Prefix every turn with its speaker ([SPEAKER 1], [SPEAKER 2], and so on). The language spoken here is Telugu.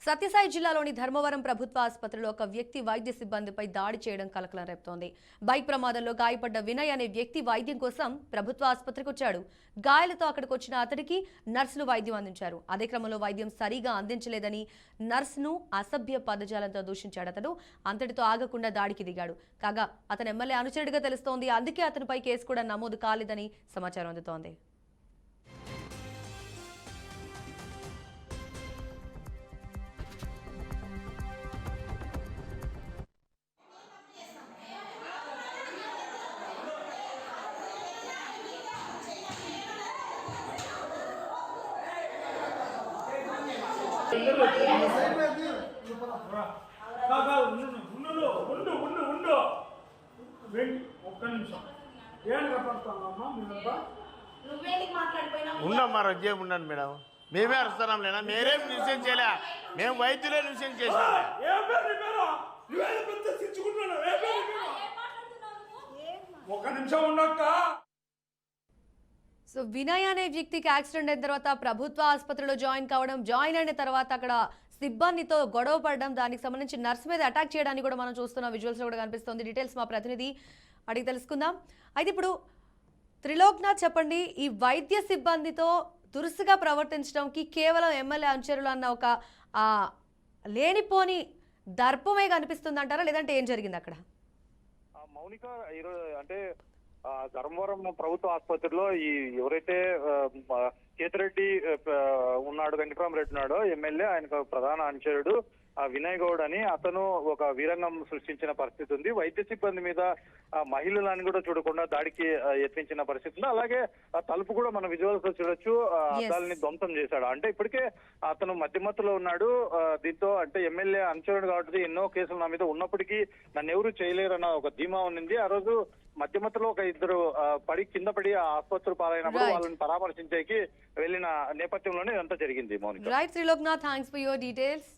[SPEAKER 1] సత్యసాయి జిల్లాలోని ధర్మవరం ప్రభుత్వ ఆసుపత్రిలో ఒక వ్యక్తి వైద్య సిబ్బందిపై దాడి చేయడం కలకలం రేపుతోంది. బైక్ ప్రమాదంలో గాయపడ్డ వినయ్ అనే వ్యక్తి వైద్యం కోసం ప్రభుత్వ ఆసుపత్రికి వచ్చాడు. గాయాలతో అక్కడికి వచ్చిన అతడికి నర్సులు వైద్యం అందించారు. అదే క్రమంలో వైద్యం సరిగా అందించలేదని నర్సును అసభ్య పదజాలంతో దూషించాడు. అతడు అంతటితో ఆగకుండా దాడికి దిగాడు. కాగా అతను ఎమ్మెల్యే అనుచరుడిగా తెలుస్తోంది. అందుకే అతనిపై కేసు కూడా నమోదు కాలేదని సమాచారం అందుతోంది.
[SPEAKER 2] ఒక్క నిమిషం ఏం కనపడుతున్నామ్మా మీరంతా
[SPEAKER 3] ఉండమ్మా రజ్జే ఉండండి మేడం. మేమే అరుస్తున్నాం లేనా, మీరేం న్యూసెన్స్ చేయలే, మేము వైద్యులే న్యూసెన్స్ చేసినాం.
[SPEAKER 2] ఒక్క నిమిషం ఉండక్క.
[SPEAKER 1] సో వినయ్ అనే వ్యక్తికి యాక్సిడెంట్ అయిన తర్వాత ప్రభుత్వ ఆసుపత్రిలో జాయిన్ అయిన తర్వాత అక్కడ సిబ్బందితో గొడవ పడడం, దానికి సంబంధించి నర్స్ మీద అటాక్ చేయడానికి కూడా మనం చూస్తున్న విజువల్స్ కూడా కనిపిస్తుంది. డీటెయిల్స్ మా ప్రతినిధి అడిగి తెలుసుకుందాం. అయితే ఇప్పుడు త్రిలోక్నాథ్ చెప్పండి, ఈ వైద్య సిబ్బందితో దురుసుగా ప్రవర్తించడానికి కేవలం ఎమ్మెల్యే అనుచరులు అన్న ఒక లేనిపోని దర్పమే కనిపిస్తుంది అంటారా, లేదంటే ఏం జరిగింది అక్కడ?
[SPEAKER 4] మౌనిక, ఈరోజు అంటే ధర్మవరం ప్రభుత్వ ఆసుపత్రిలో ఈ ఎవరైతే కేతిరెడ్డి ఉన్నాడు, వెంకటరామరెడ్డి ఉన్నాడో ఎమ్మెల్యే, ఆయనకు ప్రధాన అనుచరుడు వినయ్ గౌడ్ అని అతను ఒక వీరంగం సృష్టించిన పరిస్థితి ఉంది. వైద్య సిబ్బంది మీద మహిళలను కూడా చూడకుండా దాడికి యత్నించిన పరిస్థితి ఉంది. అలాగే తలుపు కూడా మన విజువల్స్ లో చూడొచ్చు, అద్దాలని ధ్వంసం చేశాడు. అంటే ఇప్పటికే అతను మధ్యమత్తులో ఉన్నాడు. దీంతో అంటే ఎమ్మెల్యే అనుచరుడు కాబట్టి ఎన్నో కేసులు నా మీద ఉన్నప్పటికీ నన్ను ఎవరు చేయలేరన్న ఒక ధీమా ఉన్నింది. ఆ రోజు మధ్యమత్తులో ఒక ఇద్దరు కింద పడి ఆసుపత్రి పాలైనప్పుడు వాళ్ళని పరామర్శించేకి వెళ్లిన నేపథ్యంలోనే ఇదంతా జరిగింది. Mounika.
[SPEAKER 1] Right Triloknath, thanks for your details.